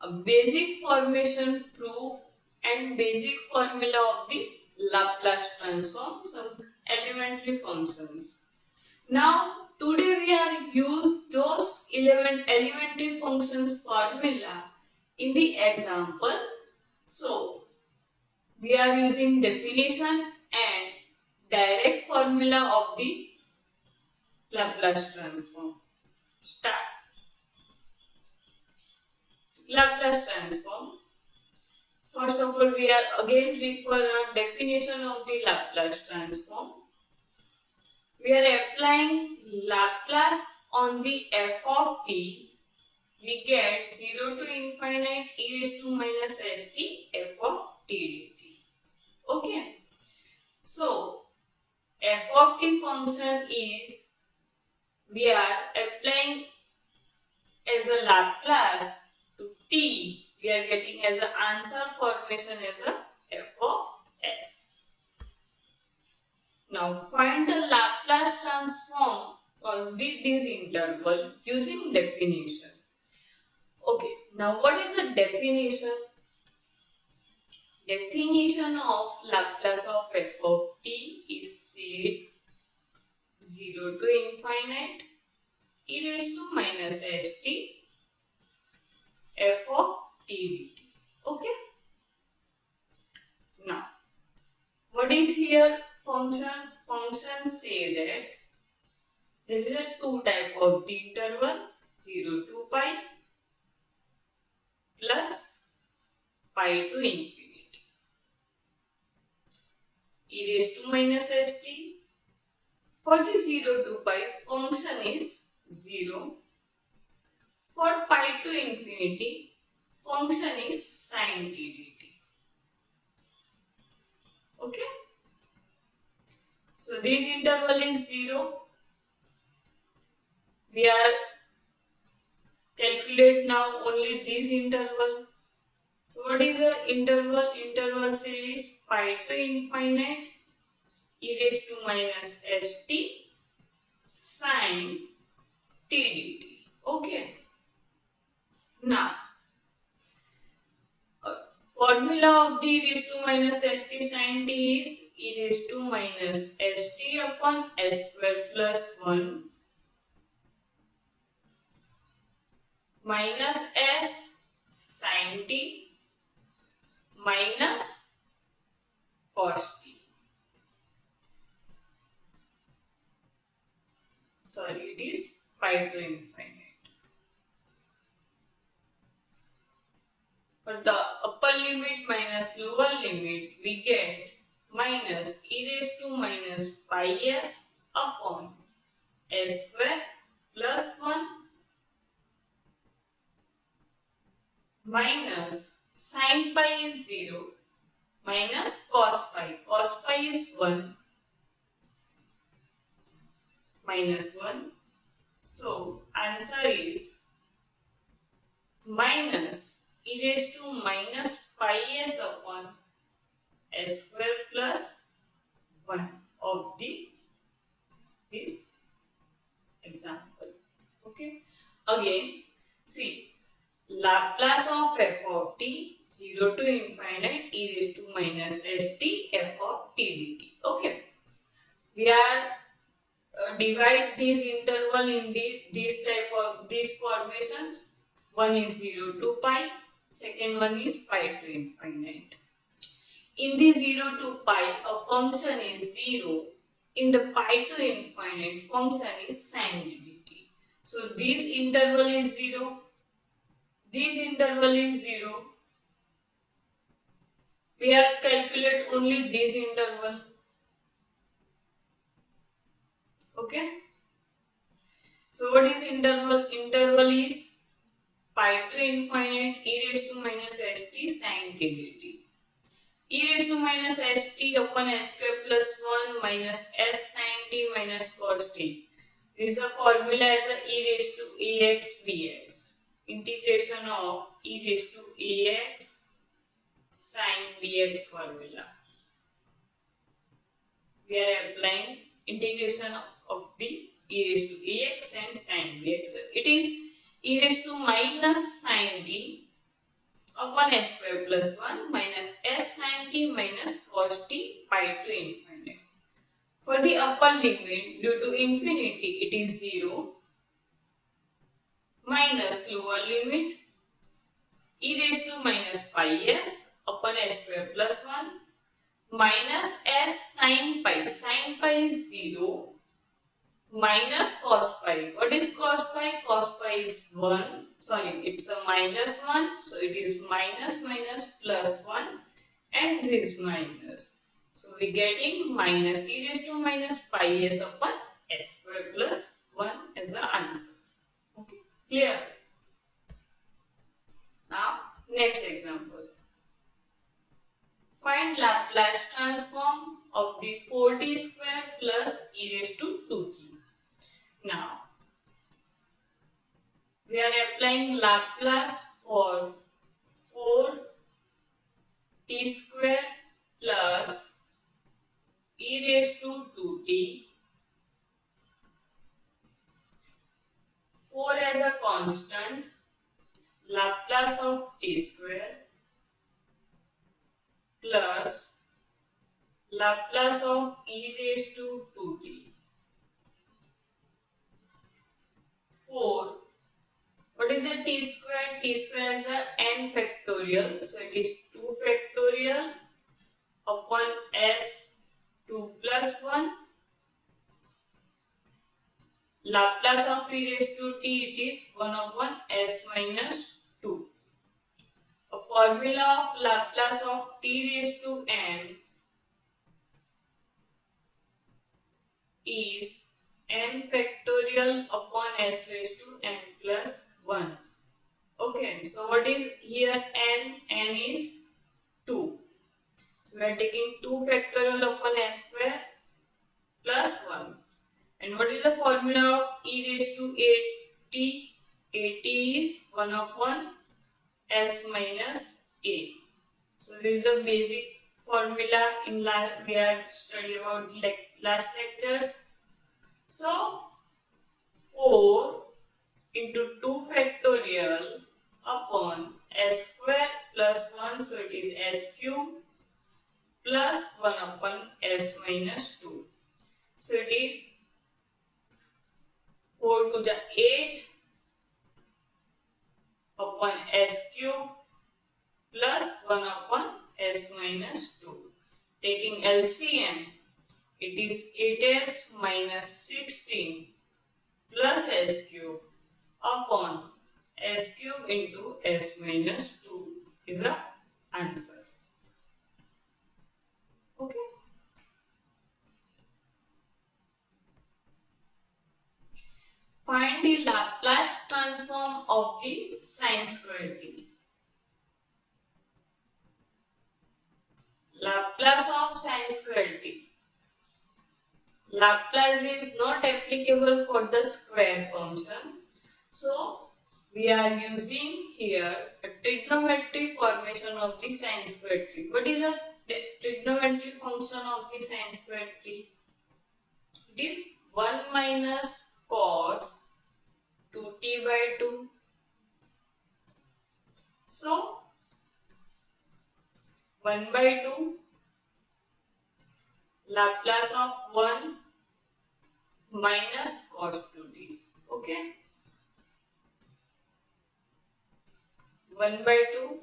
a basic formation proof and basic formula of the Laplace transform, some elementary functions. Now today we are use those elementary functions formula in the example. So we are using definition and direct formula of the Laplace transform. Start. Laplace transform. First of all, we are again refer a definition of the Laplace transform. We are applying Laplace on the f of t. We get 0 to infinite e raised to minus st f of t dt. Okay. So, f of t function is, we are applying as a Laplace to t. We are getting as an answer formation as a f of s. Now find the Laplace transform on this interval using definition. Okay, now what is the definition? Definition of Laplace of f of t is said 0 to infinite e raised to minus st f of t dt. Okay. Now, what is here function? Function say that there is a two type of the interval 0 to pi plus pi to infinity. E raised to minus st. For the 0 to pi, function is 0. For pi to infinity, function is sin t dt. Okay. So this interval is 0. We are calculate now only this interval. So what is the interval? Interval says pi to infinite e raised to minus st sin t dt. Okay. Now, formula of the e raised to minus st sin t is e raised to minus st upon s square plus 1 minus s sin t minus cos t. Sorry, it is pi to infinite. For the upper limit minus lower limit, we get minus e raised to minus pi s upon s square plus 1 minus sin pi is 0 minus cos pi. Cos pi is 1 minus 1. So, answer is minus e raised to minus pi s upon s square plus 1 of this example. Okay. Again, see, Laplace of f of t 0 to infinite e raised to minus st f of t dt. Okay. We are divide this interval in this type of this formation. One is 0 to pi, second one is pi to infinite. In the 0 to pi, a function is 0. In the pi to infinite, function is sin dt. So this interval is 0. This interval is 0. We are calculate only this interval. Okay. So what is interval? Interval is pi to infinite e raised to minus st sin t dt. E raised to minus st upon s square plus 1 minus s sin t minus cos t. This is a formula as a e raised to ax bx. Integration of e raised to ax sin bx formula. We are applying integration of the e raised to ax and sin bx. So it is e raised to minus sin t upon s square plus 1 minus s sin t minus cos t pi to infinite. For the upper limit due to infinity it is 0 minus lower limit e raised to minus pi s upon s square plus 1 minus s sin pi is 0 minus cos pi. What is cos pi? Cos pi is 1. Sorry, it's a minus 1. So it is minus plus 1 and this minus. So we getting minus e raised to minus pi s upon s square plus 1 as the answer. Okay, clear? Now, next example. Find Laplace transform of the 4t square plus e raised to 2t. Now, we are applying Laplace for 4t square plus e raised to 2t. 4 as a constant, Laplace of t square plus Laplace of e raised to 2t. 4. What is the t square? T square is a n factorial. So it is 2 factorial upon s 2 plus 1. Laplace of e raised to t, it is 1 upon s minus 2. A formula of Laplace of t raised to n is n factorial upon s raised to n plus 1. Okay, so what is here n? N is 2. So we are taking 2 factorial upon s square plus 1. And what is the formula of e raised to 8t? 8t is 1 upon s minus a. So this is the basic formula in we are studying about last lectures. So 4 into 2 factorial upon s square plus 1, so it is s cube plus 1 upon s minus 2. So it is 4 to the 8 upon s cube plus 1 upon s minus 2. Taking LCM, it is 8s minus 16 plus s cube upon s cube into s minus 2 is the answer. Okay. Find the Laplace transform of the sin square t. Laplace of sin square t. Laplace is not applicable for the square function. So, we are using here a trigonometry formation of the sin square t. What is the trigonometry function of the sin square t? It is 1 minus cos 2t by 2. So, 1 by 2 Laplace of 1 minus cos 2t. Okay. 1 by 2.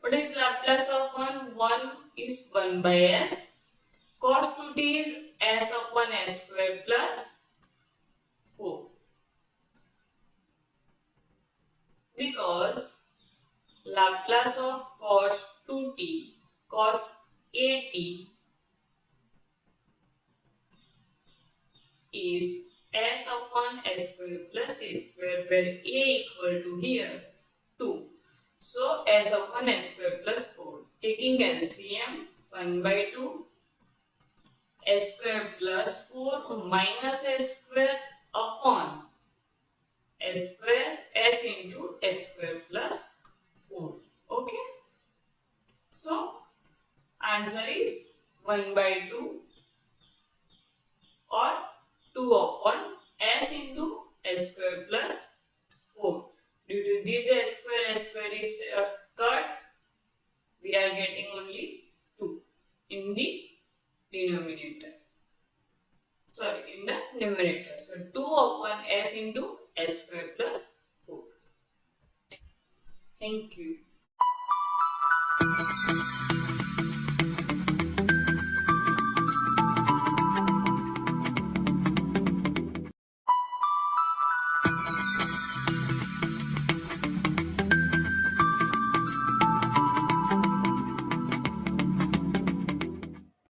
What is Laplace of 1? 1 is 1 by s. Cos 2t is s upon s square plus 4. Because Laplace of cos 2t, cos at is s upon s square plus a square, where a equal to here 2. So s upon s square plus 4. Taking LCM, 1 by 2 s square plus 4 minus s square upon s square s into s square plus 4. Okay. So answer is 1 by 2 or 2 upon s into s square plus 4. Due to this s square is cut, So 2 upon s into s square plus 4. Thank you.